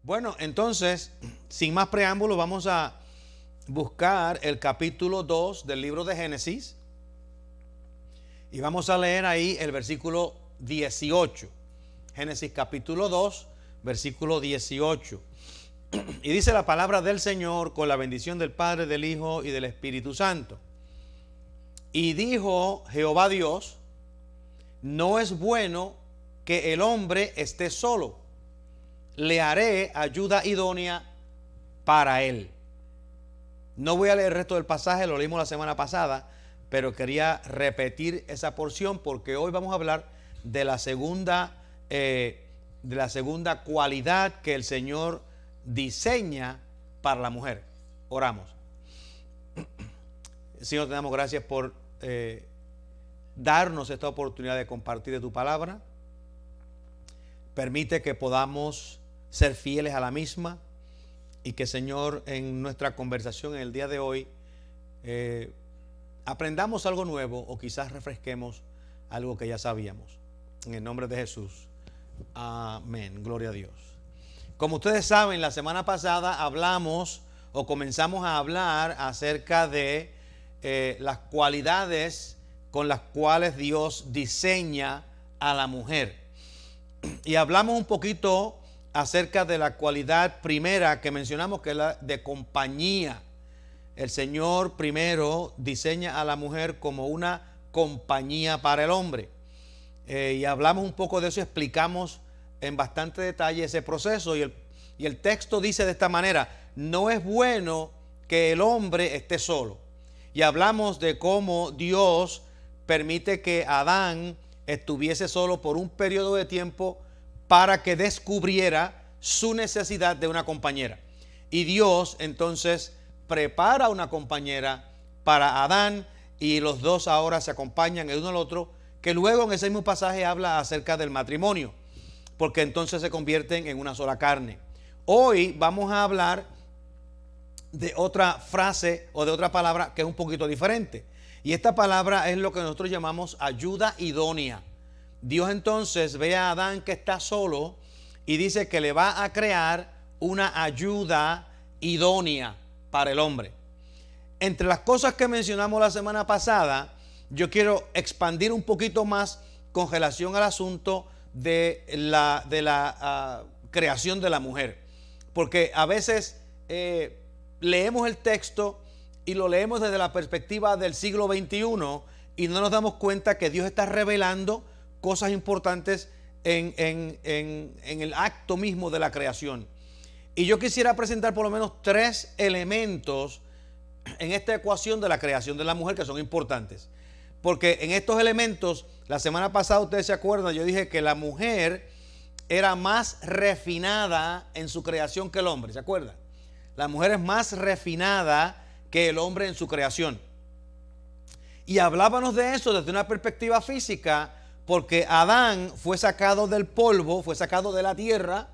Bueno, entonces, sin más preámbulos, vamos a buscar el capítulo 2 del libro de Génesis y vamos a leer ahí el versículo 18. Génesis capítulo 2, versículo 18. Y dice la palabra del Señor con la bendición del Padre, del Hijo y del Espíritu Santo. Y dijo Jehová Dios: no es bueno que el hombre esté solo, le haré ayuda idónea para él. No voy a leer el resto del pasaje, lo leímos la semana pasada, pero quería repetir esa porción porque hoy vamos a hablar de la segunda cualidad que el Señor diseña para la mujer. Oramos. Señor, te damos gracias por darnos esta oportunidad de compartir de tu palabra. Permite que podamos ser fieles a la misma y que, Señor, en nuestra conversación en el día de hoy aprendamos algo nuevo o quizás refresquemos algo que ya sabíamos. En el nombre de Jesús. Amén. Gloria a Dios. Como ustedes saben, la semana pasada hablamos o comenzamos a hablar acerca de las cualidades con las cuales Dios diseña a la mujer. Y hablamos un poquito acerca de la cualidad primera que mencionamos, que es la de compañía. El Señor primero diseña a la mujer como una compañía para el hombre. Y hablamos un poco de eso y explicamos en bastante detalle ese proceso. Y el texto dice de esta manera: no es bueno que el hombre esté solo. Y hablamos de cómo Dios permite que Adán estuviese solo por un periodo de tiempo para que descubriera su necesidad de una compañera. Y Dios entonces prepara una compañera para Adán y los dos ahora se acompañan el uno al otro, que luego en ese mismo pasaje habla acerca del matrimonio, porque entonces se convierten en una sola carne. Hoy vamos a hablar de otra frase o de otra palabra que es un poquito diferente. Y esta palabra es lo que nosotros llamamos ayuda idónea. Dios entonces ve a Adán que está solo y dice que le va a crear una ayuda idónea para el hombre. Entre las cosas que mencionamos la semana pasada, yo quiero expandir un poquito más con relación al asunto de la creación de la mujer. Porque a veces leemos el texto y lo leemos desde la perspectiva del siglo XXI y no nos damos cuenta que Dios está revelando cosas importantes en el acto mismo de la creación. Y yo quisiera presentar por lo menos 3 elementos en esta ecuación de la creación de la mujer que son importantes. Porque en estos elementos, la semana pasada ustedes se acuerdan, yo dije que la mujer era más refinada en su creación que el hombre, ¿se acuerdan? La mujer es más refinada que el hombre en su creación. Y hablábamos de eso desde una perspectiva física, porque Adán fue sacado del polvo, fue sacado de la tierra,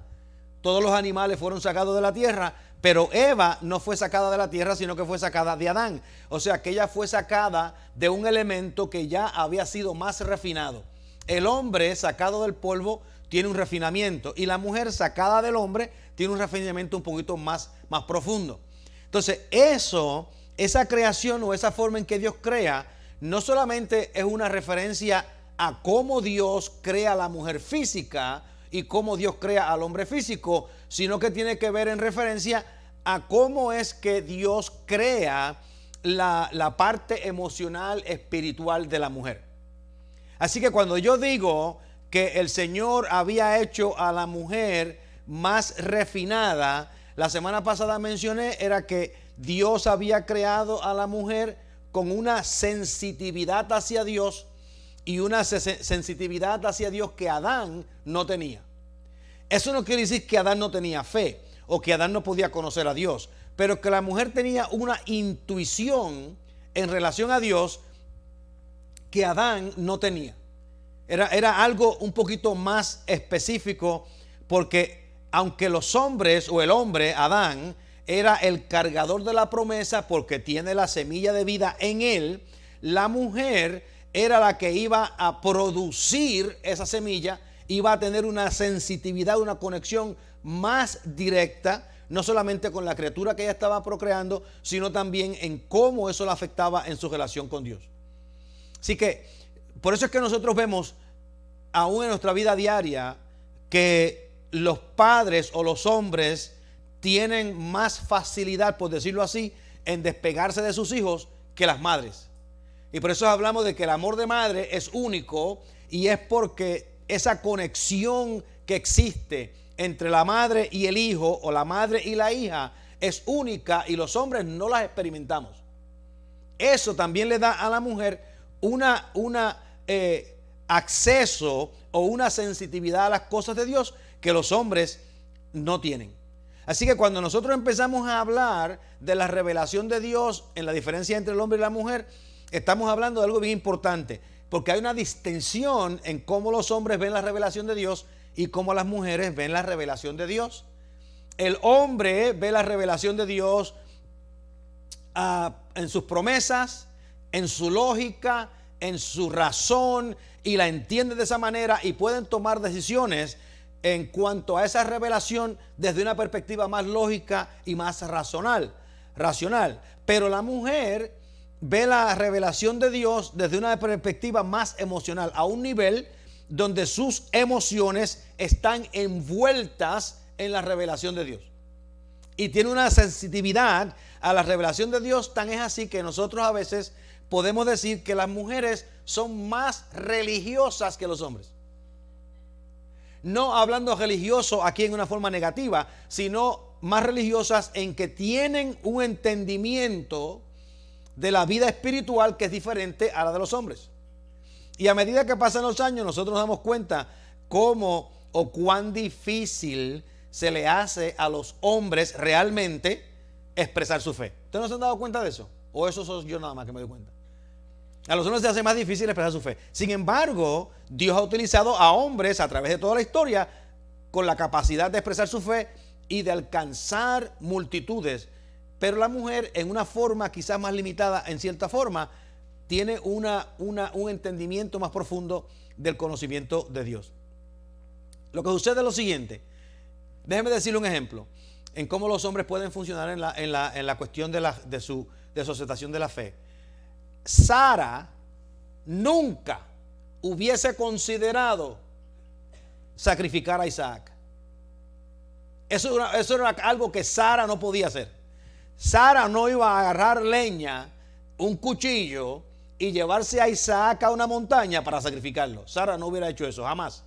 todos los animales fueron sacados de la tierra, pero Eva no fue sacada de la tierra, sino que fue sacada de Adán. O sea que ella fue sacada de un elemento que ya había sido más refinado. El hombre sacado del polvo tiene un refinamiento y la mujer sacada del hombre tiene un refinamiento un poquito más profundo. Entonces esa creación o esa forma en que Dios crea, no solamente es una referencia a cómo Dios crea a la mujer física y cómo Dios crea al hombre físico, sino que tiene que ver en referencia a cómo es que Dios crea la parte emocional, espiritual de la mujer. Así que cuando yo digo que el Señor había hecho a la mujer más refinada, la semana pasada mencioné era que Dios había creado a la mujer con una sensitividad hacia Dios y una sensitividad hacia Dios que Adán no tenía. Eso no quiere decir que Adán no tenía fe o que Adán no podía conocer a Dios, pero que la mujer tenía una intuición en relación a Dios que Adán no tenía. Era algo un poquito más específico, porque aunque los hombres o el hombre, Adán, era el cargador de la promesa porque tiene la semilla de vida en él, la mujer era la que iba a producir esa semilla iba a tener una sensitividad, una conexión más directa, no solamente con la criatura que ella estaba procreando, sino también en cómo eso la afectaba en su relación con Dios. Así que, por eso es que nosotros vemos, aún en nuestra vida diaria, que los padres o los hombres tienen más facilidad, por decirlo así, en despegarse de sus hijos que las madres. Y por eso hablamos de que el amor de madre es único, y es porque esa conexión que existe entre la madre y el hijo, o la madre y la hija, es única, y los hombres no las experimentamos. Eso también le da a la mujer acceso o una sensitividad a las cosas de Dios que los hombres no tienen. Así que cuando nosotros empezamos a hablar de la revelación de Dios en la diferencia entre el hombre y la mujer, estamos hablando de algo bien importante, porque hay una distinción en cómo los hombres ven la revelación de Dios y cómo las mujeres ven la revelación de Dios. El hombre ve la revelación de Dios en sus promesas, en su lógica, en su razón, y la entiende de esa manera, y pueden tomar decisiones en cuanto a esa revelación desde una perspectiva más lógica y más racional. Pero la mujer ve la revelación de Dios desde una perspectiva más emocional, a un nivel donde sus emociones están envueltas en la revelación de Dios. Y tiene una sensitividad a la revelación de Dios, tan es así que nosotros a veces podemos decir que las mujeres son más religiosas que los hombres. No hablando religioso aquí en una forma negativa, sino más religiosas en que tienen un entendimiento de la vida espiritual que es diferente a la de los hombres. Y a medida que pasan los años, nosotros nos damos cuenta cómo o cuán difícil se le hace a los hombres realmente expresar su fe. ¿Ustedes no se han dado cuenta de eso? ¿O eso soy yo nada más que me doy cuenta? A los hombres se hace más difícil expresar su fe. Sin embargo, Dios ha utilizado a hombres a través de toda la historia con la capacidad de expresar su fe y de alcanzar multitudes. Pero la mujer, en una forma quizás más limitada, en cierta forma, tiene un entendimiento más profundo del conocimiento de Dios. Lo que sucede es lo siguiente. Déjeme decirle un ejemplo en cómo los hombres pueden funcionar en la cuestión de su aceptación de la fe. Sara nunca hubiese considerado sacrificar a Isaac. Eso era algo que Sara no podía hacer. Sara no iba a agarrar leña, un cuchillo, y llevarse a Isaac a una montaña para sacrificarlo. Sara no hubiera hecho eso, jamás.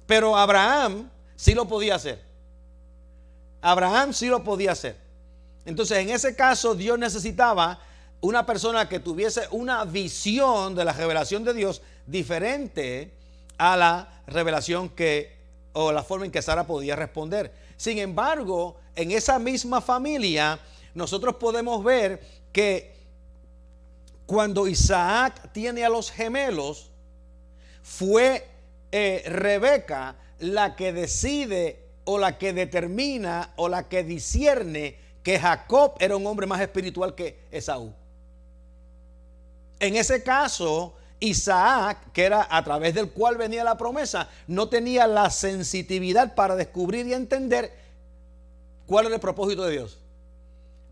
Pero Abraham sí lo podía hacer. Abraham sí lo podía hacer. Entonces, en ese caso, Dios necesitaba una persona que tuviese una visión de la revelación de Dios diferente a la revelación o la forma en que Sara podía responder. Sin embargo, en esa misma familia, nosotros podemos ver que cuando Isaac tiene a los gemelos, fue Rebeca la que decide o la que determina o la que discierne que Jacob era un hombre más espiritual que Esaú. En ese caso, Isaac, que era a través del cual venía la promesa, no tenía la sensitividad para descubrir y entender cuál era el propósito de Dios.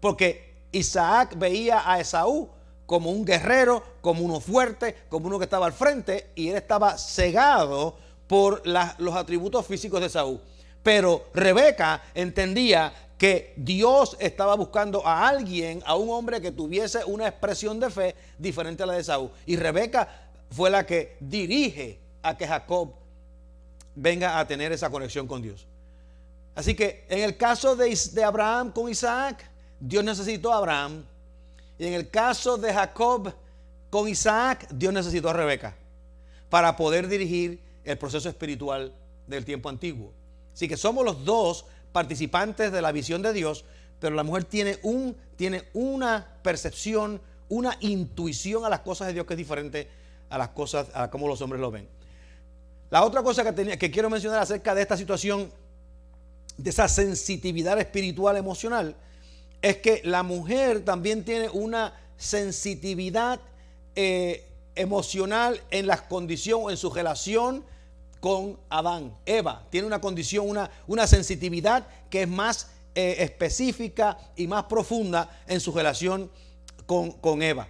Porque Isaac veía a Esaú como un guerrero, como uno fuerte, como uno que estaba al frente, y él estaba cegado por los atributos físicos de Esaú. Pero Rebeca entendía que Dios estaba buscando a alguien, a un hombre que tuviese una expresión de fe diferente a la de Esaú. Y Rebeca fue la que dirige a que Jacob venga a tener esa conexión con Dios. Así que en el caso de Abraham con Isaac, Dios necesitó a Abraham. Y en el caso de Jacob con Isaac, Dios necesitó a Rebeca para poder dirigir el proceso espiritual del tiempo antiguo. Así que somos los dos participantes de la visión de Dios, pero la mujer tiene una percepción, una intuición a las cosas de Dios que es diferente a las cosas, a cómo los hombres lo ven. La otra cosa que quiero mencionar acerca de esta situación, de esa sensitividad espiritual emocional, es que la mujer también tiene una sensitividad emocional en las condiciones, en su relación con Adán. Eva tiene una condición, una sensitividad que es más específica y más profunda en su relación con Eva.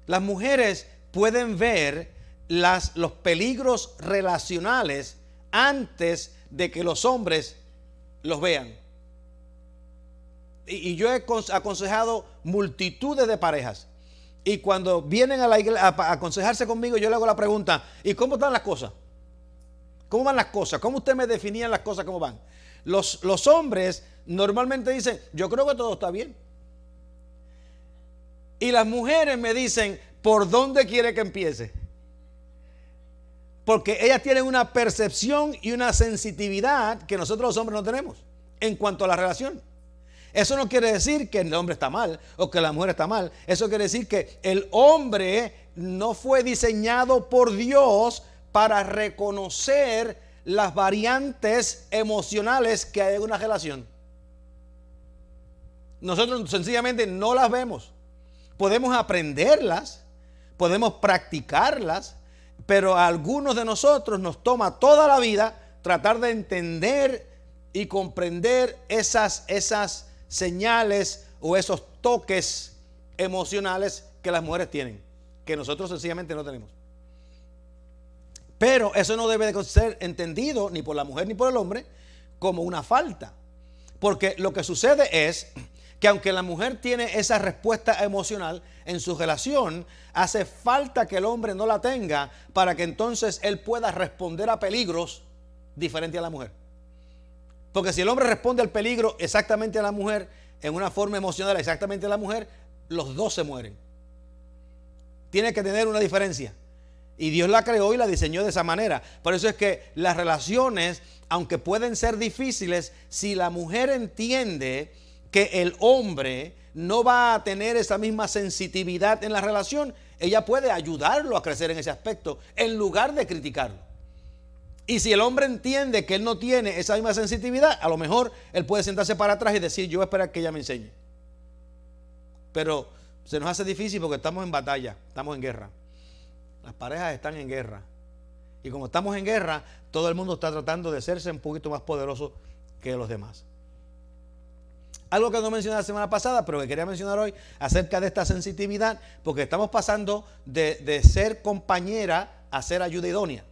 Las mujeres pueden ver los peligros relacionales antes de que los hombres los vean. Y yo he aconsejado multitudes de parejas. Y cuando vienen a la iglesia a aconsejarse conmigo, yo le hago la pregunta: ¿y cómo están las cosas? ¿Cómo van las cosas? ¿Cómo usted me definían las cosas cómo van? Los hombres normalmente dicen: yo creo que todo está bien. Y las mujeres me dicen: ¿por dónde quiere que empiece? Porque ellas tienen una percepción y una sensitividad que nosotros los hombres no tenemos en cuanto a la relación. Eso no quiere decir que el hombre está mal o que la mujer está mal. Eso quiere decir que el hombre no fue diseñado por Dios para reconocer las variantes emocionales que hay en una relación. Nosotros sencillamente no las vemos. Podemos aprenderlas, podemos practicarlas, pero a algunos de nosotros nos toma toda la vida tratar de entender y comprender esas señales o esos toques emocionales que las mujeres tienen, que nosotros sencillamente no tenemos. Pero eso no debe de ser entendido ni por la mujer ni por el hombre como una falta, porque lo que sucede es que aunque la mujer tiene esa respuesta emocional en su relación, hace falta que el hombre no la tenga para que entonces él pueda responder a peligros diferente a la mujer. Porque si el hombre responde al peligro exactamente a la mujer, en una forma emocional exactamente a la mujer, los dos se mueren. Tiene que tener una diferencia. Y Dios la creó y la diseñó de esa manera. Por eso es que las relaciones, aunque pueden ser difíciles, si la mujer entiende que el hombre no va a tener esa misma sensitividad en la relación, ella puede ayudarlo a crecer en ese aspecto en lugar de criticarlo. Y si el hombre entiende que él no tiene esa misma sensitividad, a lo mejor él puede sentarse para atrás y decir: yo voy a esperar que ella me enseñe. Pero se nos hace difícil porque estamos en batalla, estamos en guerra. Las parejas están en guerra. Y como estamos en guerra, todo el mundo está tratando de hacerse un poquito más poderoso que los demás. Algo que no mencioné la semana pasada, pero que quería mencionar hoy acerca de esta sensitividad, porque estamos pasando de ser compañera a ser ayuda idónea.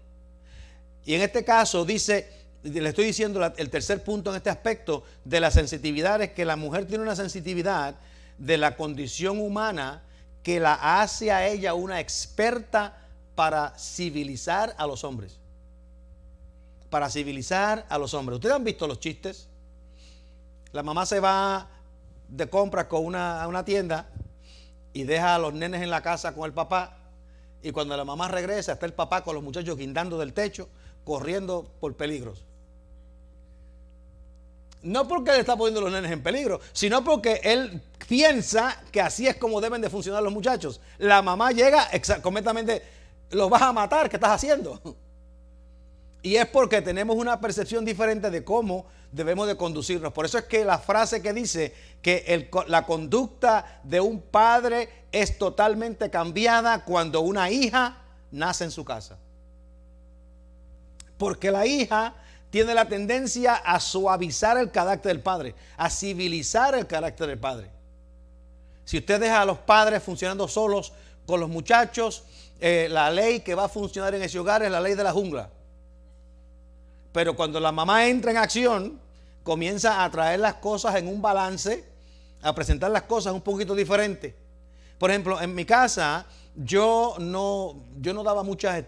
Y en este caso dice, le estoy diciendo el tercer punto en este aspecto de la sensitividad, es que la mujer tiene una sensitividad de la condición humana que la hace a ella una experta para civilizar a los hombres. Para civilizar a los hombres. ¿Ustedes han visto los chistes? La mamá se va de compras a una tienda y deja a los nenes en la casa con el papá, y cuando la mamá regresa está el papá con los muchachos guindando del techo, corriendo por peligros. No porque él está poniendo los nenes en peligro, sino porque él piensa que así es como deben de funcionar los muchachos. La mamá llega completamente: los vas a matar, ¿qué estás haciendo? Y es porque tenemos una percepción diferente de cómo debemos de conducirnos. Por eso es que la frase que dice que la conducta de un padre es totalmente cambiada cuando una hija nace en su casa. Porque la hija tiene la tendencia a suavizar el carácter del padre, a civilizar el carácter del padre. Si usted deja a los padres funcionando solos con los muchachos, la ley que va a funcionar en ese hogar es la ley de la jungla. Pero cuando la mamá entra en acción, comienza a traer las cosas en un balance, a presentar las cosas un poquito diferente. Por ejemplo, en mi casa, yo no daba muchas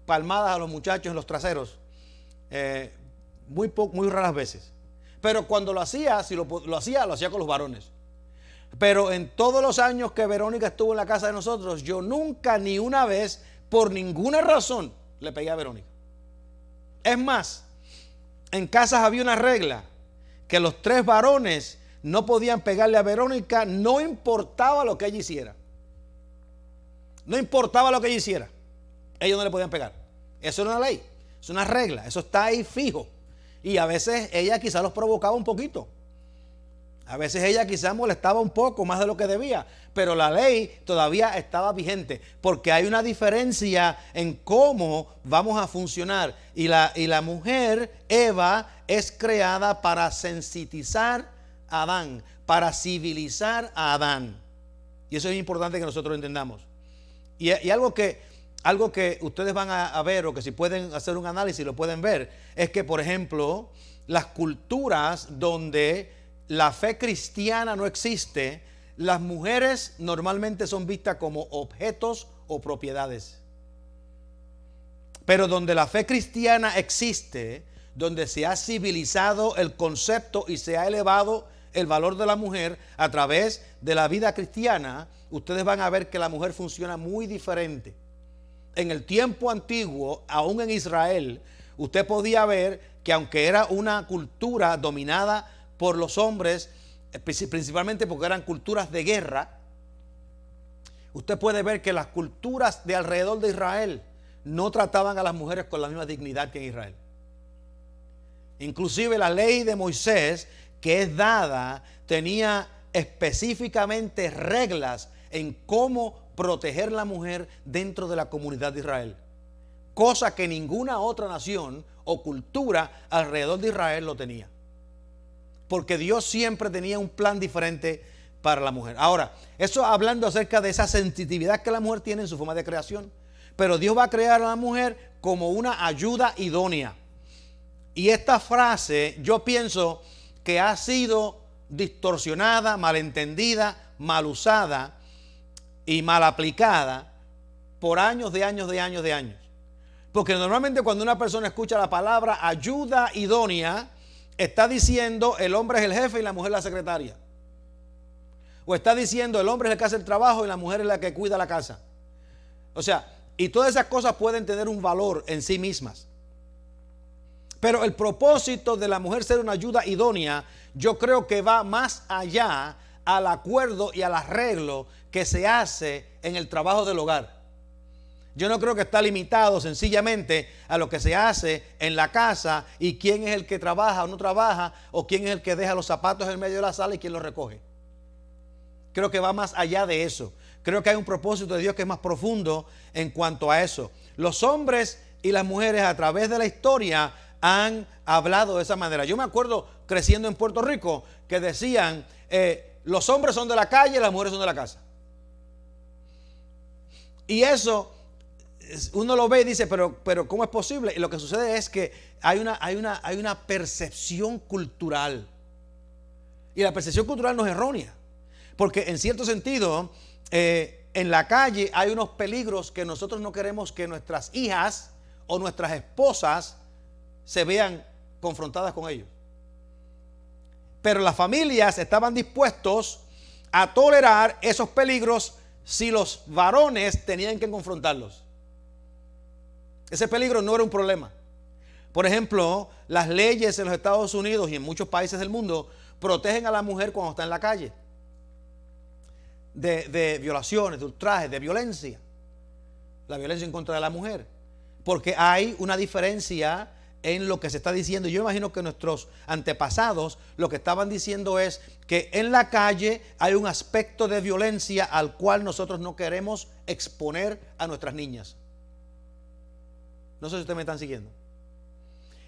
palmadas a los muchachos en los traseros. Muy raras veces. Pero cuando lo hacía, si lo hacía con los varones. Pero en todos los años que Verónica estuvo en la casa de nosotros, yo nunca ni una vez, por ninguna razón, le pegué a Verónica. Es más, en casas había una regla que los 3 varones no podían pegarle a Verónica, no importaba lo que ella hiciera. No importaba lo que ella hiciera, ellos no le podían pegar. Eso era una ley, es una regla, eso está ahí fijo. Y a veces ella quizás los provocaba un poquito. A veces ella quizás molestaba un poco más de lo que debía, pero la ley todavía estaba vigente, porque hay una diferencia en cómo vamos a funcionar. Y la mujer, Eva, es creada para sensitizar a Adán, para civilizar a Adán. Y eso es importante que nosotros entendamos. Y algo que ustedes van a ver, o que si pueden hacer un análisis lo pueden ver, es que, por ejemplo, las culturas donde la fe cristiana no existe, las mujeres normalmente son vistas como objetos o propiedades. Pero donde la fe cristiana existe, donde se ha civilizado el concepto y se ha elevado el valor de la mujer a través de la vida cristiana, ustedes van a ver que la mujer funciona muy diferente. En el tiempo antiguo, aún en Israel, usted podía ver que aunque era una cultura dominada por los hombres, principalmente porque eran culturas de guerra, usted puede ver que las culturas de alrededor de Israel no trataban a las mujeres con la misma dignidad que en Israel. Inclusive la ley de Moisés, que es dada, tenía específicamente reglas en cómo proteger la mujer dentro de la comunidad de Israel, cosa que ninguna otra nación o cultura alrededor de Israel lo tenía, porque Dios siempre tenía un plan diferente para la mujer. Ahora, eso hablando acerca de esa sensitividad que la mujer tiene en su forma de creación, pero Dios va a crear a la mujer como una ayuda idónea. Y esta frase yo pienso que ha sido distorsionada, malentendida, mal usada y mal aplicada por años de años. Porque normalmente cuando una persona escucha la palabra ayuda idónea, está diciendo el hombre es el jefe y la mujer la secretaria. O está diciendo el hombre es el que hace el trabajo y la mujer es la que cuida la casa. O sea, y todas esas cosas pueden tener un valor en sí mismas. Pero el propósito de la mujer ser una ayuda idónea, yo creo que va más allá al acuerdo y al arreglo que se hace en el trabajo del hogar. Yo no creo que está limitado sencillamente a lo que se hace en la casa y quién es el que trabaja o no trabaja, o quién es el que deja los zapatos en medio de la sala y quién los recoge. Creo que va más allá de eso. Creo que hay un propósito de Dios que es más profundo en cuanto a eso. Los hombres y las mujeres a través de la historia han hablado de esa manera. Yo me acuerdo creciendo en Puerto Rico que decían, los hombres son de la calle, las mujeres son de la casa. Y eso uno lo ve y dice, pero ¿cómo es posible? Y lo que sucede es que hay una percepción cultural. Y la percepción cultural no es errónea. Porque en cierto sentido, en la calle hay unos peligros que nosotros no queremos que nuestras hijas o nuestras esposas se vean confrontadas con ellos. Pero las familias estaban dispuestos a tolerar esos peligros si los varones tenían que confrontarlos. Ese peligro no era un problema. Por ejemplo, las leyes en los Estados Unidos y en muchos países del mundo protegen a la mujer cuando está en la calle de violaciones, de ultrajes, de violencia. La violencia en contra de la mujer. Porque hay una diferencia en lo que se está diciendo. Yo imagino que nuestros antepasados lo que estaban diciendo es que en la calle hay un aspecto de violencia al cual nosotros no queremos exponer a nuestras niñas. No sé si ustedes me están siguiendo.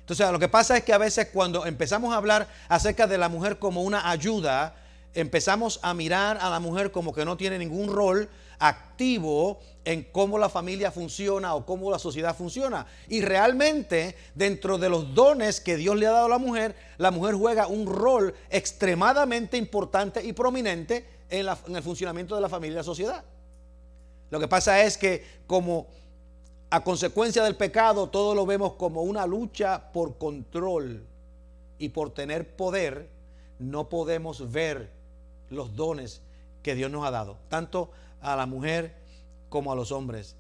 Entonces, lo que pasa es que a veces cuando empezamos a hablar acerca de la mujer como una ayuda, empezamos a mirar a la mujer como que no tiene ningún rol activo en cómo la familia funciona o cómo la sociedad funciona. Y realmente, dentro de los dones que Dios le ha dado a la mujer juega un rol extremadamente importante y prominente en el funcionamiento de la familia y la sociedad. Lo que pasa es que como a consecuencia del pecado, todo lo vemos como una lucha por control y por tener poder. No podemos ver los dones que Dios nos ha dado, tanto a la mujer como a los hombres.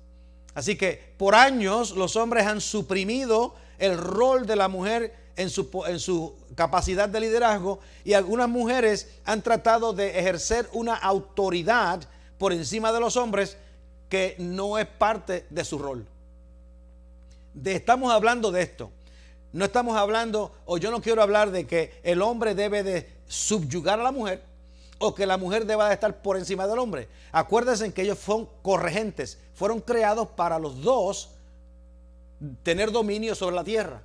Así que por años los hombres han suprimido el rol de la mujer en su capacidad de liderazgo, y algunas mujeres han tratado de ejercer una autoridad por encima de los hombres que no es parte de su rol. Estamos hablando de esto. No estamos hablando, o yo no quiero hablar de que el hombre debe de subyugar a la mujer o que la mujer deba de estar por encima del hombre. Acuérdense que ellos son corregentes, fueron creados para los dos tener dominio sobre la tierra,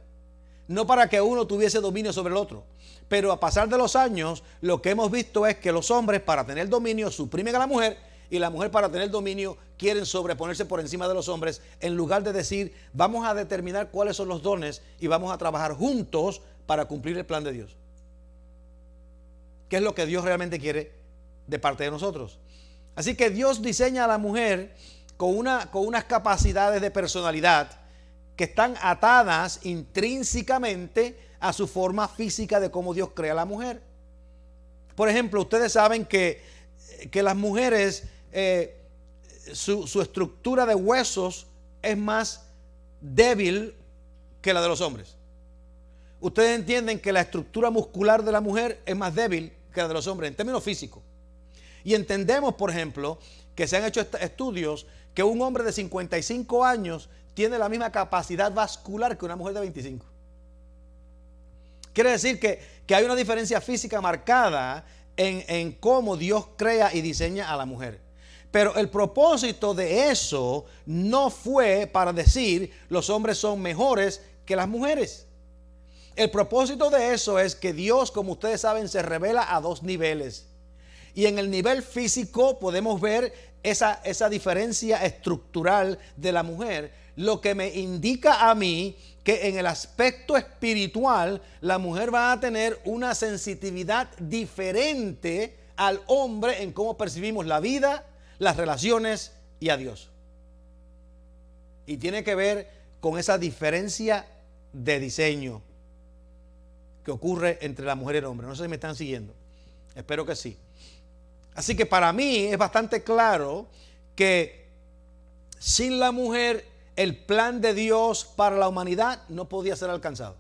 no para que uno tuviese dominio sobre el otro. Pero a pasar de los años, lo que hemos visto es que los hombres, para tener dominio, suprimen a la mujer, y la mujer, para tener dominio, quieren sobreponerse por encima de los hombres, en lugar de decir, vamos a determinar cuáles son los dones y vamos a trabajar juntos para cumplir el plan de Dios. ¿Qué es lo que Dios realmente quiere de parte de nosotros? Así que Dios diseña a la mujer con unas capacidades de personalidad que están atadas intrínsecamente a su forma física de cómo Dios crea a la mujer. Por ejemplo, ustedes saben que las mujeres, su estructura de huesos es más débil que la de los hombres. Ustedes entienden que la estructura muscular de la mujer es más débil que la de los hombres en términos físicos. Y entendemos, por ejemplo, que se han hecho estudios que un hombre de 55 años tiene la misma capacidad vascular que una mujer de 25. Quiere decir que hay una diferencia física marcada en cómo Dios crea y diseña a la mujer. Pero el propósito de eso no fue para decir los hombres son mejores que las mujeres. El propósito de eso es que Dios, como ustedes saben, se revela a dos niveles. Y en el nivel físico podemos ver esa diferencia estructural de la mujer, lo que me indica a mí que en el aspecto espiritual la mujer va a tener una sensitividad diferente al hombre en cómo percibimos la vida, las relaciones y a Dios. Y tiene que ver con esa diferencia de diseño que ocurre entre la mujer y el hombre. No sé si me están siguiendo. Espero que sí. Así que para mí es bastante claro que sin la mujer el plan de Dios para la humanidad no podía ser alcanzado.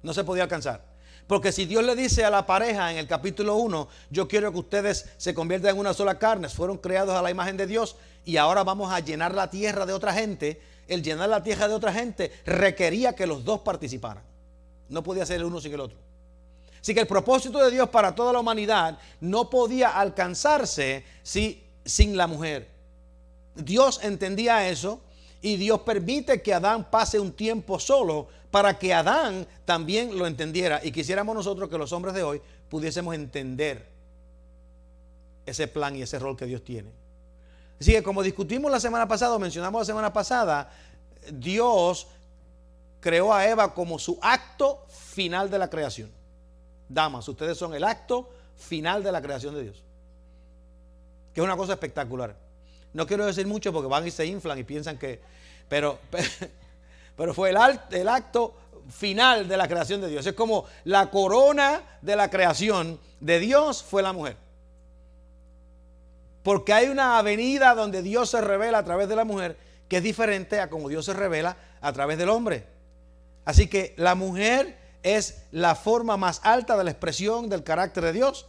No se podía alcanzar. Porque si Dios le dice a la pareja en el capítulo 1, yo quiero que ustedes se conviertan en una sola carne, fueron creados a la imagen de Dios y ahora vamos a llenar la tierra de otra gente, el llenar la tierra de otra gente requería que los dos participaran. No podía ser el uno sin el otro. Así que el propósito de Dios para toda la humanidad no podía alcanzarse sin la mujer. Dios entendía eso y Dios permite que Adán pase un tiempo solo para que Adán también lo entendiera. Y quisiéramos nosotros que los hombres de hoy pudiésemos entender ese plan y ese rol que Dios tiene. Así que como discutimos la semana pasada, mencionamos la semana pasada, Dios creó a Eva como su acto final de la creación. Damas, ustedes son el acto final de la creación de Dios, que es una cosa espectacular. No quiero decir mucho porque van y se inflan y piensan que, pero fue el acto final de la creación de Dios. Es como la corona de la creación de Dios fue la mujer. Porque hay una avenida donde Dios se revela a través de la mujer que es diferente a como Dios se revela a través del hombre. Así que la mujer es la forma más alta de la expresión del carácter de Dios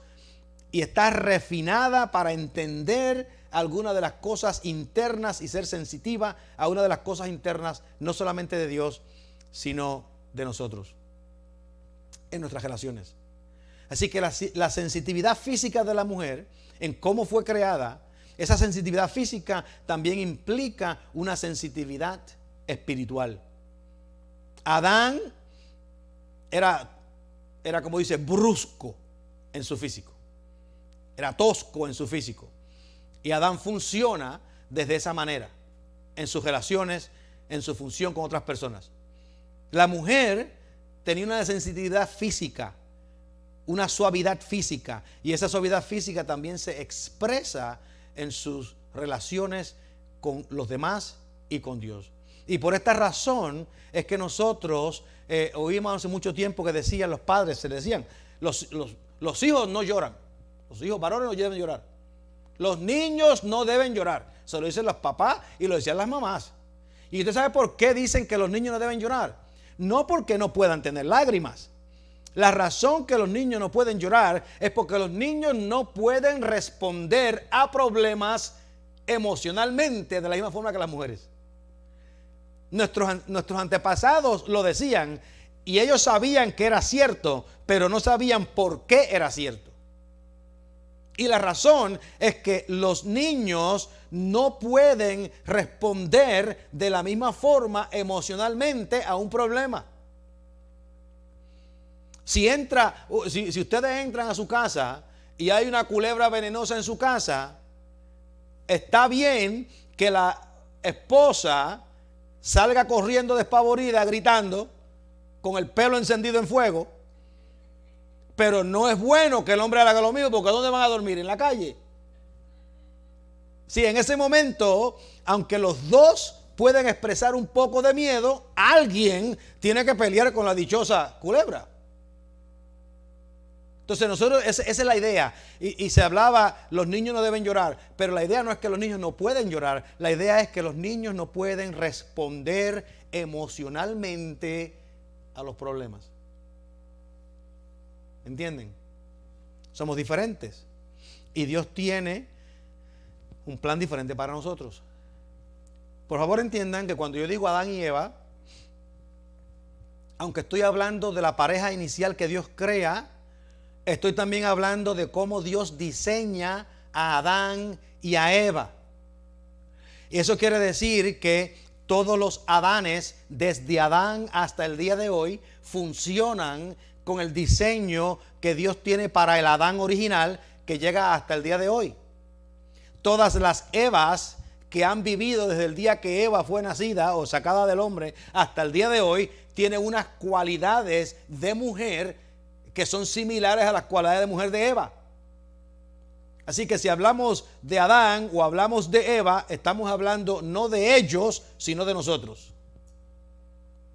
y está refinada para entender algunas de las cosas internas y ser sensitiva a una de las cosas internas, no solamente de Dios, sino de nosotros, en nuestras relaciones. Así que la sensitividad física de la mujer, en cómo fue creada, esa sensitividad física también implica una sensitividad espiritual. Adán era como dice, brusco en su físico. Era tosco en su físico. Y Adán funciona desde esa manera, en sus relaciones, en su función con otras personas. La mujer tenía una sensitividad física, una suavidad física, y esa suavidad física también se expresa en sus relaciones con los demás y con Dios. Y por esta razón es que nosotros oímos hace mucho tiempo que decían los padres, se decían, los hijos no lloran, los hijos varones no deben llorar, los niños no deben llorar. Se lo dicen los papás y lo decían las mamás. ¿Y usted sabe por qué dicen que los niños no deben llorar? No porque no puedan tener lágrimas. La razón que los niños no pueden llorar es porque los niños no pueden responder a problemas emocionalmente de la misma forma que las mujeres. Nuestros antepasados lo decían, Y ellos sabían que era cierto, pero no sabían por qué era cierto. Y la razón es que los niños no pueden responder de la misma forma emocionalmente a un problema. Si ustedes entran a su casa y hay una culebra venenosa en su casa, está bien que la esposa salga corriendo despavorida, gritando, con el pelo encendido en fuego, pero no es bueno que el hombre haga lo mismo, porque ¿dónde van a dormir? ¿En la calle? Sí, en ese momento, aunque los dos pueden expresar un poco de miedo, alguien tiene que pelear con la dichosa culebra. Entonces esa es la idea. Y se hablaba, los niños no deben llorar, pero la idea no es que los niños no pueden llorar, la idea es que los niños no pueden responder emocionalmente a los problemas. ¿Entienden? Somos diferentes. Y Dios tiene un plan diferente para nosotros. Por favor, entiendan que cuando yo digo Adán y Eva, aunque estoy hablando de la pareja inicial que Dios crea, estoy también hablando de cómo Dios diseña a Adán y a Eva. Y eso quiere decir que todos los Adanes, desde Adán hasta el día de hoy, funcionan con el diseño que Dios tiene para el Adán original que llega hasta el día de hoy. Todas las Evas que han vivido desde el día que Eva fue nacida o sacada del hombre hasta el día de hoy tienen unas cualidades de mujer que son similares a las cualidades de mujer de Eva. Así que si hablamos de Adán o hablamos de Eva, estamos hablando no de ellos, sino de nosotros,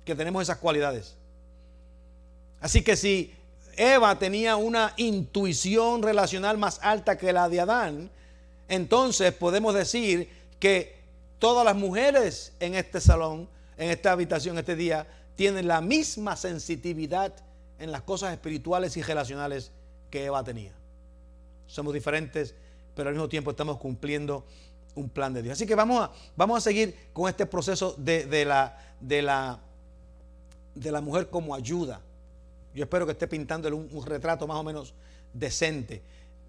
que tenemos esas cualidades. Así que si Eva tenía una intuición relacional más alta que la de Adán, entonces podemos decir que todas las mujeres en este salón, en esta habitación, este día, tienen la misma sensitividad en las cosas espirituales y relacionales que Eva tenía. Somos diferentes, pero al mismo tiempo estamos cumpliendo un plan de Dios. Así que vamos a seguir con este proceso de la mujer como ayuda. Yo espero que esté pintándole un retrato más o menos decente,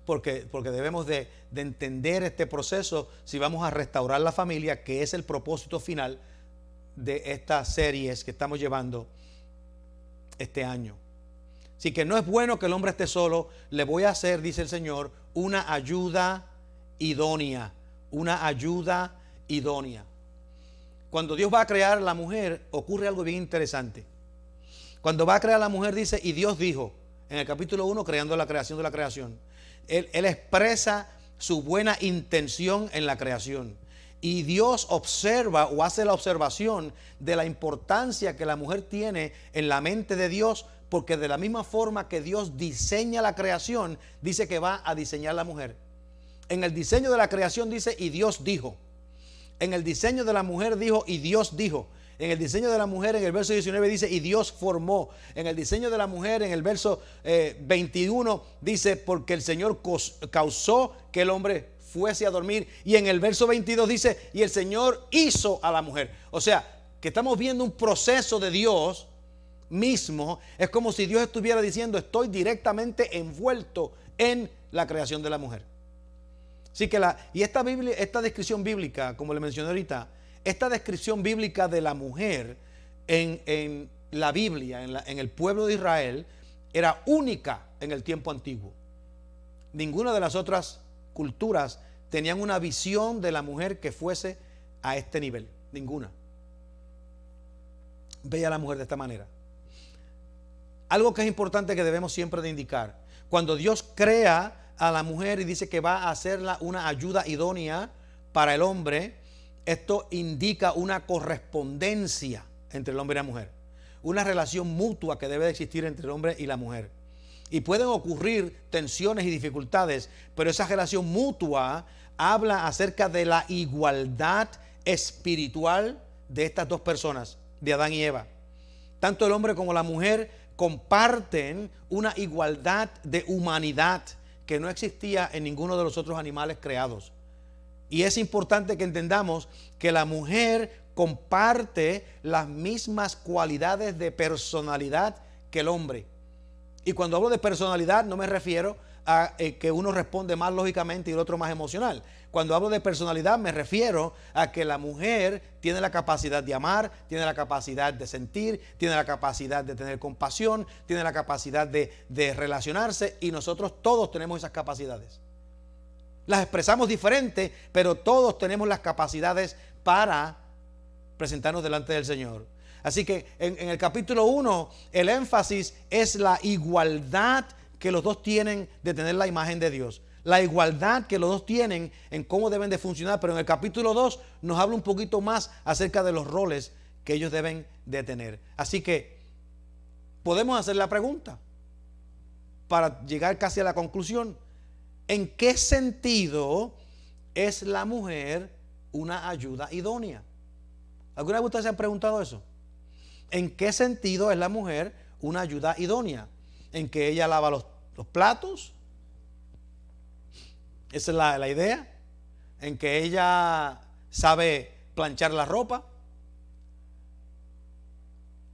porque debemos de entender este proceso si vamos a restaurar la familia, que es el propósito final de estas series que estamos llevando este año. Así que no es bueno que el hombre esté solo. Le voy a hacer, dice el Señor, una ayuda idónea. Una ayuda idónea. Cuando Dios va a crear la mujer, ocurre algo bien interesante. Cuando va a crear la mujer, dice, y Dios dijo, en el capítulo 1, creando la creación de la creación. Él expresa su buena intención en la creación. Y Dios observa o hace la observación de la importancia que la mujer tiene en la mente de Dios, porque de la misma forma que Dios diseña la creación, dice que va a diseñar la mujer. En el diseño de la creación dice, y Dios dijo. En el diseño de la mujer dijo, y Dios dijo. En el diseño de la mujer, en el verso 19 dice, y Dios formó. En el diseño de la mujer, en el verso 21 dice, porque el Señor causó que el hombre fuese a dormir. Y en el verso 22 dice, y el Señor hizo a la mujer. O sea, que estamos viendo un proceso de Dios mismo. Es como si Dios estuviera diciendo, estoy directamente envuelto en la creación de la mujer. Así que esta descripción bíblica, como le mencioné ahorita, esta descripción bíblica de la mujer en la Biblia, en el pueblo de Israel, era única en el tiempo antiguo. Ninguna de las otras culturas tenían una visión de la mujer que fuese a este nivel. Ninguna. Veía a la mujer de esta manera. Algo que es importante que debemos siempre de indicar. Cuando Dios crea a la mujer y dice que va a hacerla una ayuda idónea para el hombre, esto indica una correspondencia entre el hombre y la mujer. Una relación mutua que debe de existir entre el hombre y la mujer. Y pueden ocurrir tensiones y dificultades, pero esa relación mutua habla acerca de la igualdad espiritual de estas dos personas, de Adán y Eva. Tanto el hombre como la mujer comparten una igualdad de humanidad que no existía en ninguno de los otros animales creados. Y es importante que entendamos que la mujer comparte las mismas cualidades de personalidad que el hombre. Y cuando hablo de personalidad no me refiero a que uno responde más lógicamente y el otro más emocional. Cuando hablo de personalidad me refiero a que la mujer tiene la capacidad de amar, tiene la capacidad de sentir, tiene la capacidad de tener compasión, tiene la capacidad de relacionarse, y nosotros todos tenemos esas capacidades. Las expresamos diferente, pero todos tenemos las capacidades para presentarnos delante del Señor. Así que en el capítulo 1 el énfasis es la igualdad que los dos tienen de tener la imagen de Dios. La igualdad que los dos tienen en cómo deben de funcionar. Pero en el capítulo 2 nos habla un poquito más acerca de los roles que ellos deben de tener. Así que podemos hacer la pregunta para llegar casi a la conclusión. ¿En qué sentido es la mujer una ayuda idónea? ¿Alguna vez ustedes se han preguntado eso? ¿En qué sentido es la mujer una ayuda idónea? ¿En que ella lava los platos? Esa es la idea. ¿En que ella sabe planchar la ropa?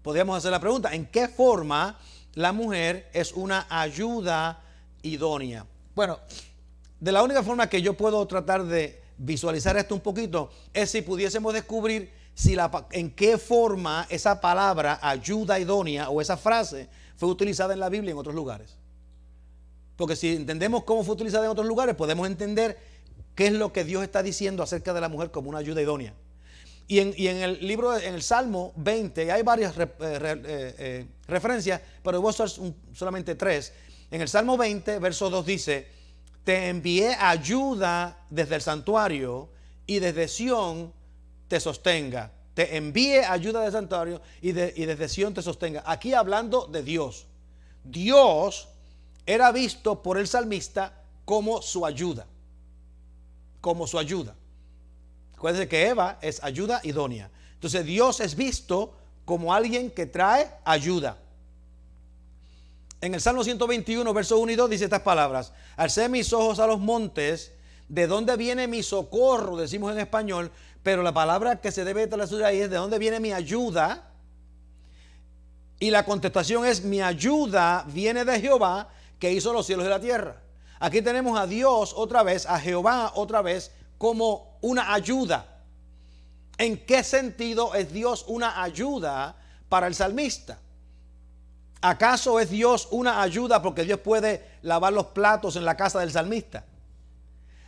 Podríamos hacer la pregunta: ¿en qué forma la mujer es una ayuda idónea? Bueno, de la única forma que yo puedo tratar de visualizar esto un poquito es si pudiésemos descubrir en qué forma esa palabra ayuda idónea o esa frase fue utilizada en la Biblia en otros lugares. Porque si entendemos cómo fue utilizada en otros lugares, podemos entender qué es lo que Dios está diciendo acerca de la mujer como una ayuda idónea. Y en el libro, en el Salmo 20, hay varias referencias, pero voy a usar solamente 3. En el Salmo 20, verso 2 dice: te envié ayuda desde el santuario y desde Sión te sostenga. Te envíe ayuda del santuario y desde Sión te sostenga. Aquí hablando de Dios. Dios era visto por el salmista como su ayuda. Como su ayuda. Acuérdense que Eva es ayuda idónea. Entonces Dios es visto como alguien que trae ayuda. En el Salmo 121, versos 1 y 2 dice estas palabras: alcé mis ojos a los montes, ¿de dónde viene mi socorro? Decimos en español, pero la palabra que se debe traducir ahí es: ¿de dónde viene mi ayuda? Y la contestación es: mi ayuda viene de Jehová, que hizo los cielos y la tierra. Aquí tenemos a Dios otra vez, a Jehová otra vez, como una ayuda. ¿En qué sentido es Dios una ayuda para el salmista? ¿Acaso es Dios una ayuda porque Dios puede lavar los platos en la casa del salmista?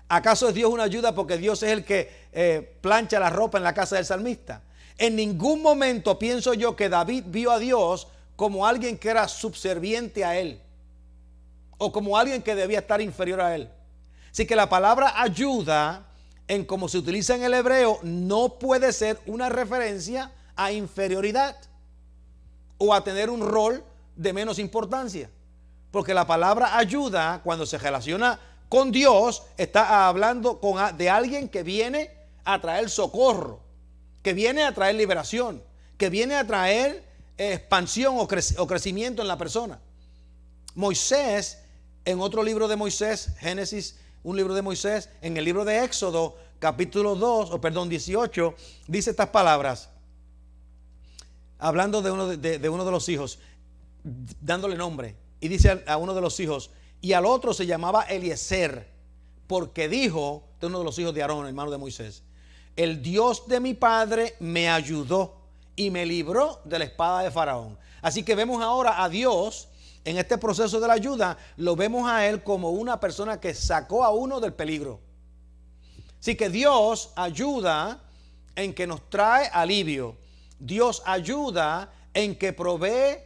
¿Acaso es Dios una ayuda porque Dios es el que plancha la ropa en la casa del salmista? En ningún momento pienso yo que David vio a Dios como alguien que era subserviente a él, o como alguien que debía estar inferior a él. Así que la palabra ayuda, en cómo se utiliza en el hebreo, no puede ser una referencia a inferioridad o a tener un rol de menos importancia. Porque la palabra ayuda, cuando se relaciona con Dios, está hablando de alguien que viene a traer socorro, que viene a traer liberación, que viene a traer expansión o crecimiento en la persona. Moisés, en otro libro de Moisés, Génesis, un libro de Moisés, en el libro de Éxodo, capítulo 18, dice estas palabras, hablando de uno de los hijos, dándole nombre, y dice a uno de los hijos: y al otro se llamaba Eliezer, porque dijo, de uno de los hijos de Aarón, hermano de Moisés: el Dios de mi padre me ayudó y me libró de la espada de Faraón. Así que vemos ahora a Dios en este proceso de la ayuda, lo vemos a Él como una persona que sacó a uno del peligro. Así que Dios ayuda en que nos trae alivio. Dios ayuda en que provee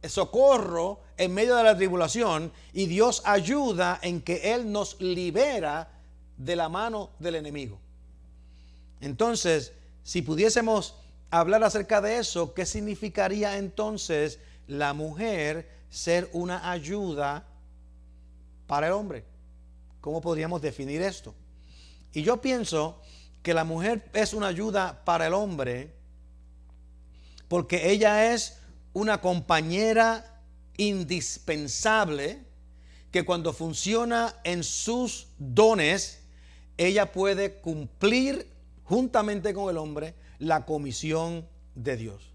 socorro en medio de la tribulación, y Dios ayuda en que Él nos libera de la mano del enemigo. Entonces, si pudiésemos hablar acerca de eso, ¿qué significaría entonces la mujer ser una ayuda para el hombre? ¿Cómo podríamos definir esto? Y yo pienso que la mujer es una ayuda para el hombre porque ella es una compañera indispensable que cuando funciona en sus dones, ella puede cumplir juntamente con el hombre la comisión de Dios.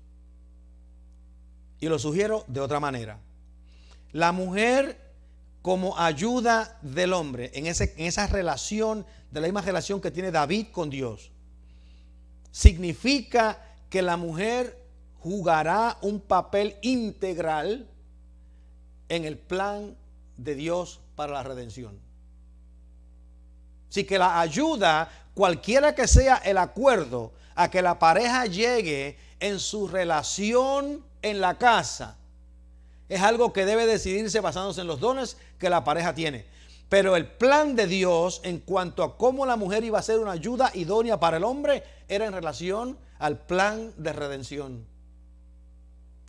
Y lo sugiero de otra manera. La mujer como ayuda del hombre en esa relación, de la misma relación que tiene David con Dios, significa que la mujer jugará un papel integral en el plan de Dios para la redención. Así que la ayuda, cualquiera que sea el acuerdo a que la pareja llegue en su relación en la casa, es algo que debe decidirse basándose en los dones que la pareja tiene. Pero el plan de Dios en cuanto a cómo la mujer iba a ser una ayuda idónea para el hombre era en relación al plan de redención.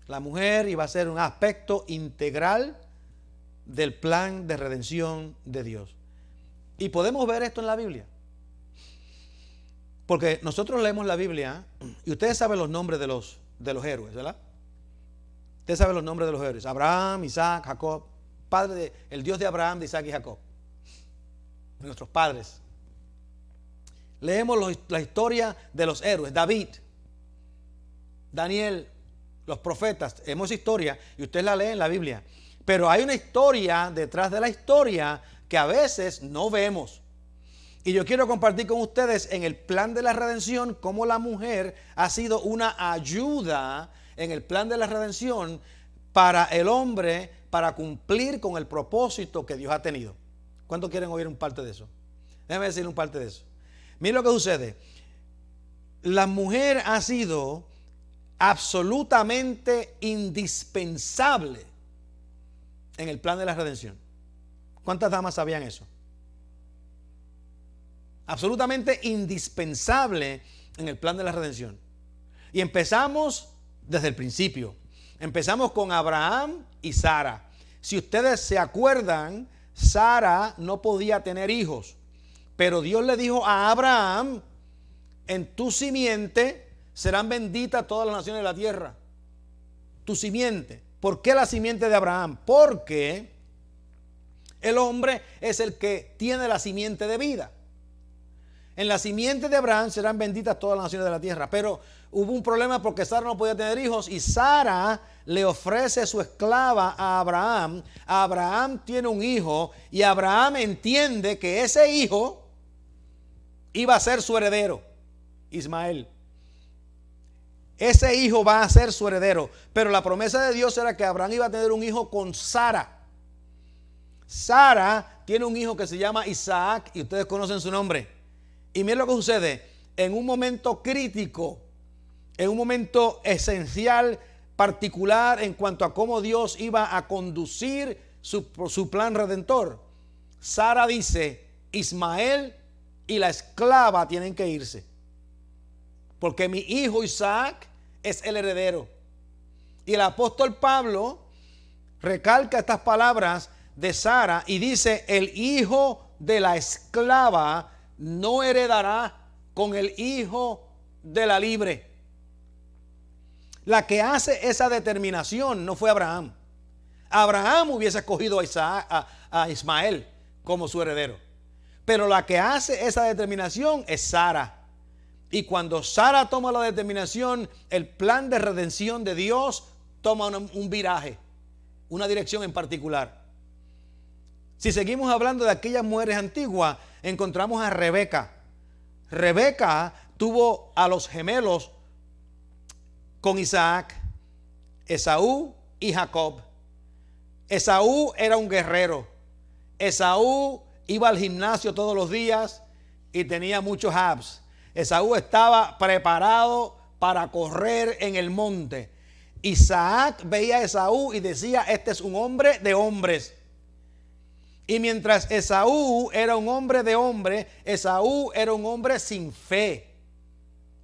La mujer iba a ser un aspecto integral del plan de redención de Dios. Y podemos ver esto en la Biblia. Porque nosotros leemos la Biblia y ustedes saben los nombres de los héroes, ¿verdad? Ustedes saben los nombres de los héroes. Abraham, Isaac, Jacob. El Dios de Abraham, de Isaac y Jacob. Nuestros padres. Leemos la historia de los héroes. David, Daniel, los profetas. Leemos historia y ustedes la leen en la Biblia. Pero hay una historia detrás de la historia que a veces no vemos. Y yo quiero compartir con ustedes en el plan de la redención cómo la mujer ha sido una ayuda en el plan de la redención para el hombre, para cumplir con el propósito que Dios ha tenido. ¿Cuántos quieren oír un parte de eso? Déjenme decir un parte de eso. Miren lo que sucede. La mujer ha sido absolutamente indispensable en el plan de la redención. ¿Cuántas damas sabían eso? Absolutamente indispensable en el plan de la redención. Y empezamos desde el principio. Empezamos con Abraham y Sara. Si ustedes se acuerdan, Sara no podía tener hijos. Pero Dios le dijo a Abraham, en tu simiente serán benditas todas las naciones de la tierra. Tu simiente. ¿Por qué la simiente de Abraham? Porque el hombre es el que tiene la simiente de vida. En la simiente de Abraham serán benditas todas las naciones de la tierra. Pero hubo un problema porque Sara no podía tener hijos y Sara le ofrece su esclava a Abraham. Abraham tiene un hijo y Abraham entiende que ese hijo iba a ser su heredero, Ismael. Ese hijo va a ser su heredero. Pero la promesa de Dios era que Abraham iba a tener un hijo con Sara. Sara tiene un hijo que se llama Isaac y ustedes conocen su nombre. Y miren lo que sucede, en un momento crítico, en un momento esencial, particular en cuanto a cómo Dios iba a conducir su plan redentor. Sara dice, Ismael y la esclava tienen que irse, porque mi hijo Isaac es el heredero. Y el apóstol Pablo recalca estas palabras de Sara y dice, el hijo de la esclava no heredará con el hijo de la libre. La que hace esa determinación no fue Abraham. Abraham hubiese escogido a Ismael como su heredero. Pero la que hace esa determinación es Sara. Y cuando Sara toma la determinación, el plan de redención de Dios toma un viraje, una dirección en particular. Si seguimos hablando de aquellas mujeres antiguas, encontramos a Rebeca. Rebeca tuvo a los gemelos con Isaac, Esaú y Jacob. Esaú era un guerrero. Esaú iba al gimnasio todos los días y tenía muchos abs. Esaú estaba preparado para correr en el monte. Isaac veía a Esaú y decía, este es un hombre de hombres. Y mientras Esaú era un hombre de hombre, Esaú era un hombre sin fe.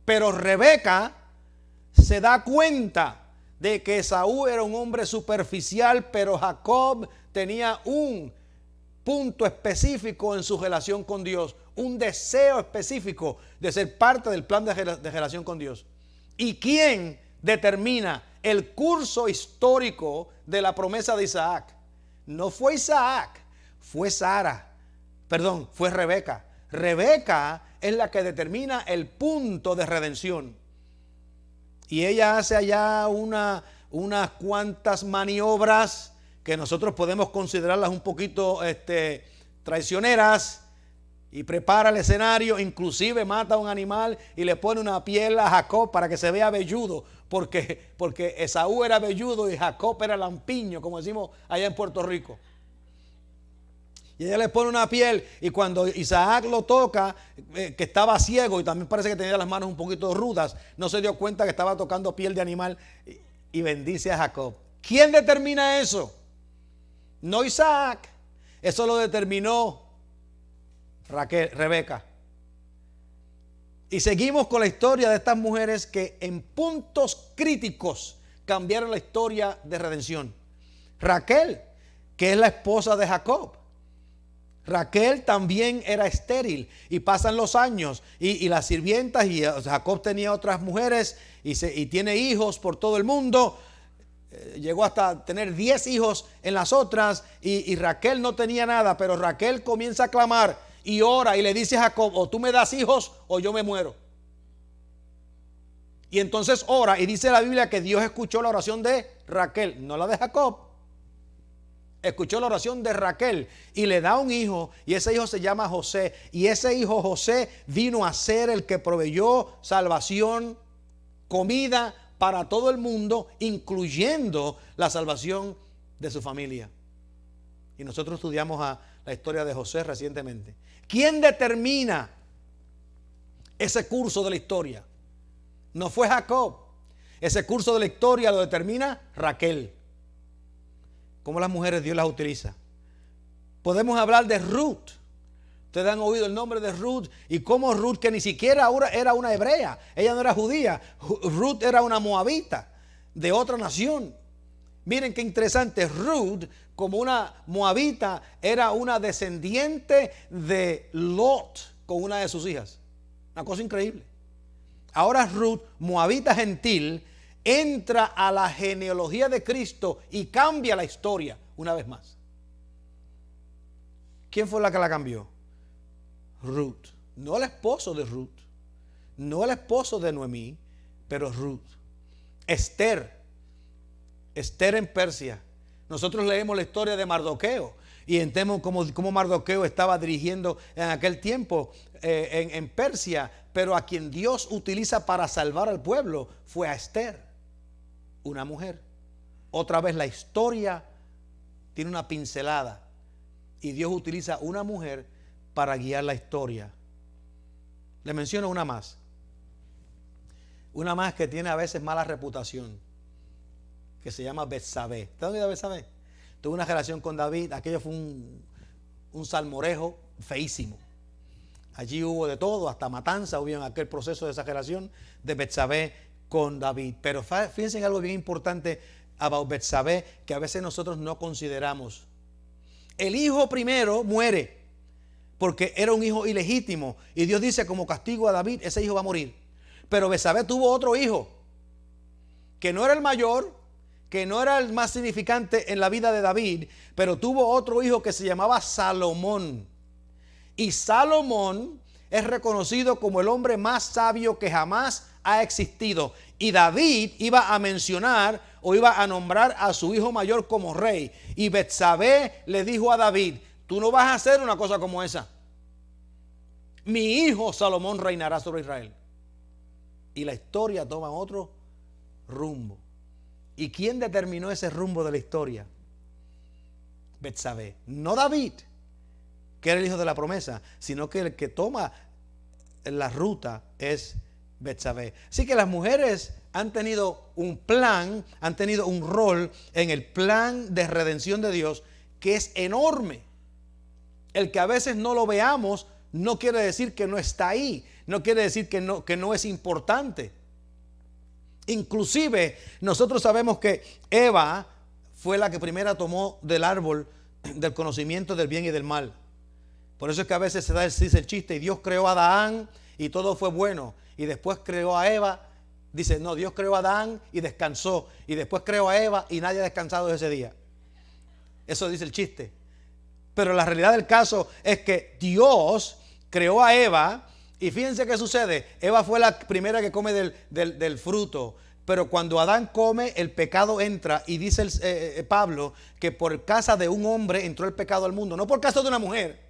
Pero Rebeca se da cuenta de que Esaú era un hombre superficial, pero Jacob tenía un punto específico en su relación con Dios, un deseo específico de ser parte del plan de relación con Dios. ¿Y quién determina el curso histórico de la promesa de Isaac? No fue Isaac, fue fue Rebeca. Rebeca es la que determina el punto de redención. Y ella hace allá unas cuantas maniobras que nosotros podemos considerarlas un poquito traicioneras, y prepara el escenario, inclusive mata a un animal y le pone una piel a Jacob para que se vea velludo, porque Esaú era velludo y Jacob era lampiño, como decimos allá en Puerto Rico. Y ella le pone una piel, y cuando Isaac lo toca, que estaba ciego y también parece que tenía las manos un poquito rudas, no se dio cuenta que estaba tocando piel de animal, y bendice a Jacob. ¿Quién determina eso? No Isaac, eso lo determinó Rebeca. Y seguimos con la historia de estas mujeres que en puntos críticos cambiaron la historia de redención. Raquel, que es la esposa de Jacob. Raquel también era estéril, y pasan los años y las sirvientas, y Jacob tenía otras mujeres y tiene hijos por todo el mundo. Llegó hasta tener 10 hijos en las otras, y Raquel no tenía nada, pero Raquel comienza a clamar y ora y le dice a Jacob: o tú me das hijos o yo me muero. Y entonces ora, y dice la Biblia que Dios escuchó la oración de Raquel, no la de Jacob. Escuchó la oración de Raquel y le da un hijo, y ese hijo se llama José, y ese hijo José vino a ser el que proveyó salvación, comida para todo el mundo, incluyendo la salvación de su familia. Y nosotros estudiamos la historia de José recientemente. ¿Quién determina ese curso de la historia? No fue Jacob. Ese curso de la historia lo determina Raquel. ¿Cómo las mujeres Dios las utiliza? Podemos hablar de Ruth. Ustedes han oído el nombre de Ruth, y cómo Ruth, que ni siquiera era una hebrea, ella no era judía, Ruth era una moabita de otra nación. Miren qué interesante, Ruth, como una moabita, era una descendiente de Lot con una de sus hijas. Una cosa increíble. Ahora Ruth, moabita gentil, entra a la genealogía de Cristo y cambia la historia una vez más. ¿Quién fue la que la cambió? Ruth. No el esposo de Ruth, no el esposo de Noemí, pero Ruth. Esther en Persia. Nosotros leemos la historia de Mardoqueo y entendemos cómo Mardoqueo estaba dirigiendo en aquel tiempo en Persia, pero a quien Dios utiliza para salvar al pueblo fue a Esther, una mujer. Otra vez la historia tiene una pincelada, y Dios utiliza una mujer para guiar la historia. Le menciono una más que tiene a veces mala reputación, que se llama Betsabé. ¿Te has oído de Betsabé? Tuvo una relación con David. Aquello fue un salmorejo feísimo. Allí hubo de todo, hasta matanza hubo en aquel proceso de esa relación de Betsabé con David. Pero fíjense en algo bien importante about Betsabé, que a veces nosotros no consideramos. El hijo primero muere porque era un hijo ilegítimo, y Dios dice, como castigo a David, ese hijo va a morir. Pero Betsabé tuvo otro hijo que no era el mayor, que no era el más significante en la vida de David, pero tuvo otro hijo que se llamaba Salomón. Y Salomón es reconocido como el hombre más sabio que jamás ha existido. Y David iba a mencionar o iba a nombrar a su hijo mayor como rey. Y Betsabé le dijo a David: tú no vas a hacer una cosa como esa. Mi hijo Salomón reinará sobre Israel. Y la historia toma otro rumbo. ¿Y quién determinó ese rumbo de la historia? Betsabé. No David, que era el hijo de la promesa, sino que el que toma la ruta es Betsabé. Así que las mujeres han tenido un plan, han tenido un rol en el plan de redención de Dios que es enorme. El que a veces no lo veamos no quiere decir que no está ahí, no quiere decir que no es importante. Inclusive nosotros sabemos que Eva fue la que primera tomó del árbol del conocimiento del bien y del mal. Por eso es que a veces se dice el chiste: y Dios creó a Adán y todo fue bueno, y después creó a Eva. Dice, no, Dios creó a Adán y descansó, y después creó a Eva y nadie ha descansado ese día. Eso dice el chiste. Pero la realidad del caso es que Dios creó a Eva. Y fíjense qué sucede. Eva fue la primera que come del fruto. Pero cuando Adán come, el pecado entra, y dice Pablo que por causa de un hombre entró el pecado al mundo. No por causa de una mujer,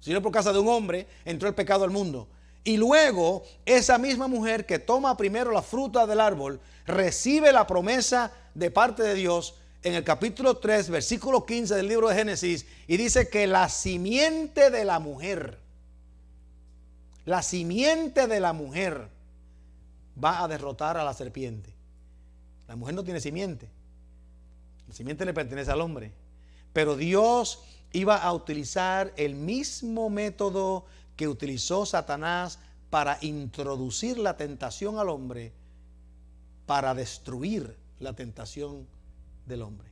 sino por causa de un hombre entró el pecado al mundo. Y luego esa misma mujer que toma primero la fruta del árbol recibe la promesa de parte de Dios en el capítulo 3, versículo 15 del libro de Génesis, y dice que la simiente de la mujer va a derrotar a la serpiente. La mujer no tiene simiente. La simiente le pertenece al hombre. Pero Dios iba a utilizar el mismo método que utilizó Satanás para introducir la tentación al hombre, para destruir la tentación del hombre.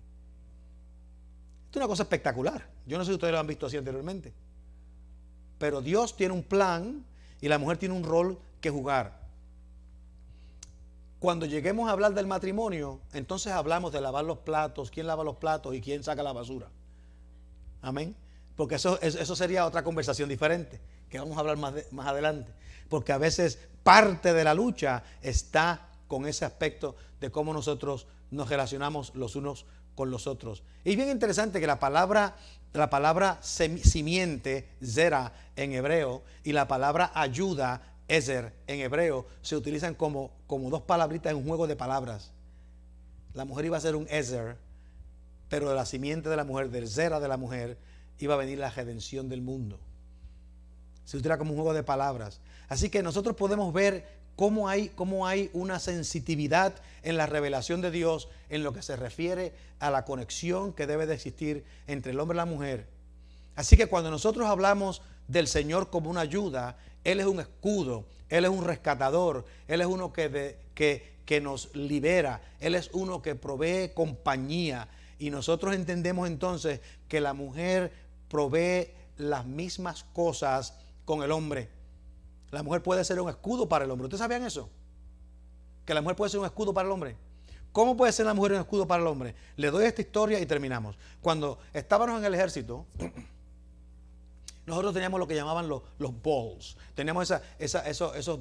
Esto es una cosa espectacular. Yo no sé si ustedes lo han visto así anteriormente. Pero Dios tiene un plan y la mujer tiene un rol que jugar. Cuando lleguemos a hablar del matrimonio, entonces hablamos de lavar los platos, quién lava los platos y quién saca la basura. Amén. Porque eso sería otra conversación diferente, que vamos a hablar más adelante. Porque a veces parte de la lucha está con ese aspecto de cómo nosotros nos relacionamos los unos con los otros. Y es bien interesante que la palabra simiente, zera en hebreo, y la palabra ayuda, ezer en hebreo, se utilizan como dos palabritas en un juego de palabras. La mujer iba a ser un ezer, pero de la simiente de la mujer, del zera de la mujer, iba a venir la redención del mundo. Se utiliza como un juego de palabras. Así que nosotros podemos ver cómo hay una sensitividad en la revelación de Dios en lo que se refiere a la conexión que debe de existir entre el hombre y la mujer. Así que cuando nosotros hablamos del Señor como una ayuda, Él es un escudo, Él es un rescatador, Él es uno que nos libera, Él es uno que provee compañía. Y nosotros entendemos entonces que la mujer provee las mismas cosas con el hombre. La mujer puede ser un escudo para el hombre. ¿Ustedes sabían eso? Que la mujer puede ser un escudo para el hombre. ¿Cómo puede ser la mujer un escudo para el hombre? Le doy esta historia y terminamos. Cuando estábamos en el ejército, nosotros teníamos lo que llamaban los balls. Teníamos esos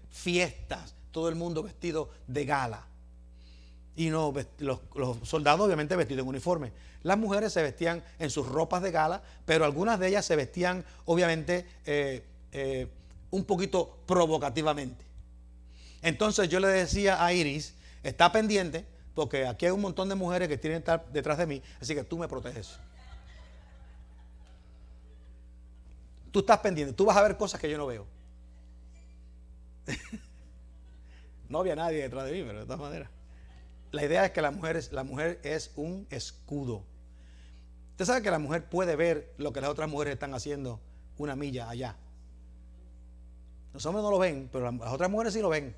fiestas, todo el mundo vestido de gala. Y no, los soldados obviamente vestidos en uniforme. Las mujeres se vestían en sus ropas de gala, pero algunas de ellas se vestían obviamente un poquito provocativamente. Entonces yo le decía a Iris, está pendiente, porque aquí hay un montón de mujeres que tienen que estar detrás de mí, así que tú me proteges. Tú estás pendiente, tú vas a ver cosas que yo no veo. No había nadie detrás de mí, pero de todas maneras. La idea es que la mujer es un escudo. Usted sabe que la mujer puede ver lo que las otras mujeres están haciendo una milla allá. Los hombres no lo ven, pero las otras mujeres sí lo ven.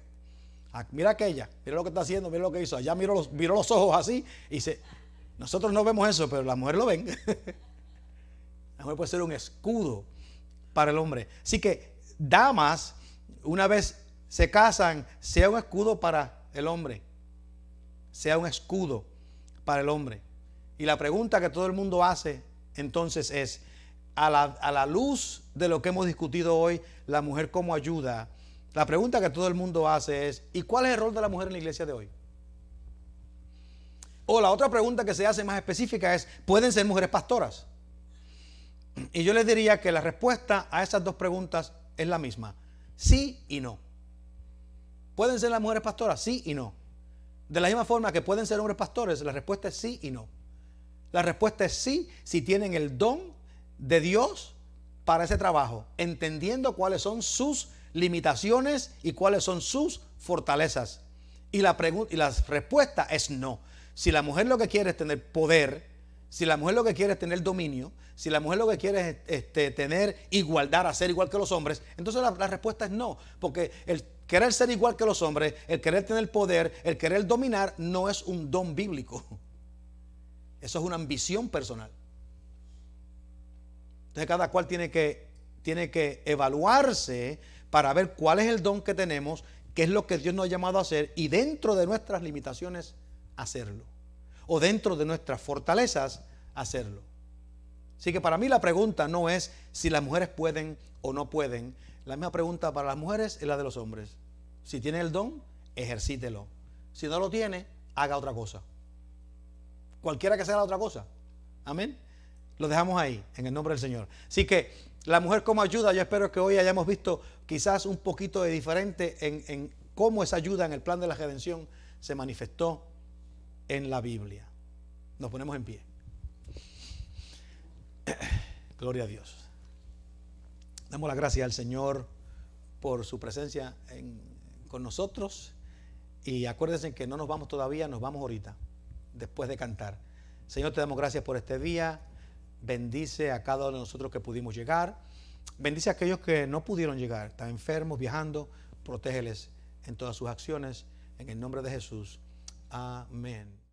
Mira aquella, mira lo que está haciendo, mira lo que hizo. Allá miró los ojos así y nosotros no vemos eso, pero las mujeres lo ven. La mujer puede ser un escudo para el hombre. Así que damas, una vez se casan, sea un escudo para el hombre. Sea un escudo para el hombre. Y la pregunta que todo el mundo hace entonces es, a la luz de lo que hemos discutido hoy, la mujer como ayuda, la pregunta que todo el mundo hace es, ¿y cuál es el rol de la mujer en la iglesia de hoy? O la otra pregunta que se hace más específica es, ¿pueden ser mujeres pastoras? Y yo les diría que la respuesta a esas dos preguntas es la misma, sí y no. ¿Pueden ser las mujeres pastoras? Sí y no. De la misma forma que pueden ser hombres pastores, la respuesta es sí y no. La respuesta es sí si tienen el don de Dios para ese trabajo, entendiendo cuáles son sus limitaciones y cuáles son sus fortalezas. Y la respuesta es no. Si la mujer lo que quiere es tener poder, si la mujer lo que quiere es tener dominio, si la mujer lo que quiere es tener igualdad, a ser igual que los hombres, entonces la respuesta es no. Porque el querer ser igual que los hombres, el querer tener poder, el querer dominar, no es un don bíblico. Eso es una ambición personal. Entonces cada cual tiene que evaluarse para ver cuál es el don que tenemos, qué es lo que Dios nos ha llamado a hacer y dentro de nuestras limitaciones hacerlo. O dentro de nuestras fortalezas hacerlo. Así que para mí la pregunta no es si las mujeres pueden o no pueden. La misma pregunta para las mujeres es la de los hombres. Si tienen el don, ejercítelo. Si no lo tiene, haga otra cosa. Cualquiera que sea la otra cosa. Amén. Lo dejamos ahí, en el nombre del Señor. Así que la mujer como ayuda, yo espero que hoy hayamos visto quizás un poquito de diferente en cómo esa ayuda en el plan de la redención se manifestó en la Biblia. Nos ponemos en pie. Gloria a Dios. Damos las gracias al Señor por su presencia con nosotros. Y acuérdense que no nos vamos todavía, nos vamos ahorita, después de cantar. Señor, te damos gracias por este día. Bendice a cada uno de nosotros que pudimos llegar. Bendice a aquellos que no pudieron llegar, están enfermos, viajando. Protégeles en todas sus acciones. En el nombre de Jesús. Amén.